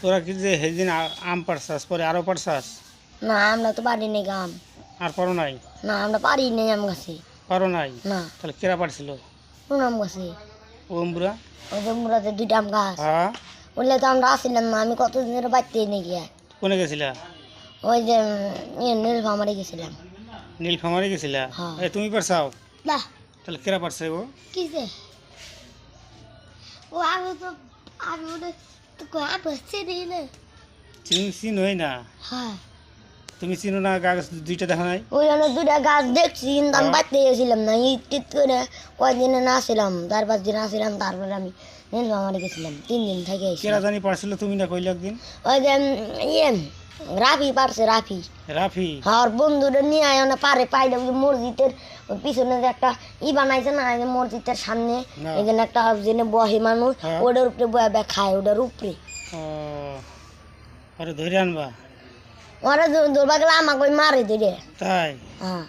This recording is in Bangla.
তোরা কি যে সেদিন আম পারছাস পরে আরো পারছাস? না আমরা তো পারি নাই গাম। আর পারো নাই? না আমরা পারি নাই আম গাছে। পারো নাই? না তাহলে কেরা পারছিল? কোন আম গাছে? ও অম্বুরা? ওই যে মুরাতে দুইটা আম গাছ। হ্যাঁ, বললে তো আমরা আসিলাম না, আমি কতদিন ধরে বাড়তে নিয়ে গিয়া কোনে গেছিলা? ওই যে নীলফামারি গেছিলাম। নীলফামারি গেছিলা? হ্যাঁ। তুমি পারছাও? না তাহলে কেরা পারছে ও? কিসে ও আমি ওটা তো বসছে দিই না। চিনোই না? হ্যাঁ তুমি চিনো না? কাগজ দুইটা দেখা নাই? ওই জন্য দুটা গাছ দেখছি কিন্তু আমি হ্যাঁ। বাড়তে গেছিলাম না, ঈদ টিট করে কয়েকদিনে না আসছিলাম, 4-5 দিন আসছিলাম, তারপরে আমি নীলফামারি গেছিলাম, 3 দিন থেকে কেরা এসেছিলাম। জানি পারছিল, তুমি না কইলে একদিন? ওই যে ইয়ে রাফি পারছে, রাফি। রাফি? আর বন্ধুরা নিয়ে আয় না পারে পাইলে ওই যে মসজিদের ওই পিছনে যে একটা বানাইছে না, এই যে মসজিদের সামনে না। এখানে একটা জেনে বহে মানুষ, হ্যাঁ। ওটার উপরে বয়ে খায়, ওটার উপরে ও, আরে ধরে আনবা? ওরা ধরবা গেলে আমাকে ওই মারে ধরে। তাই? হ্যাঁ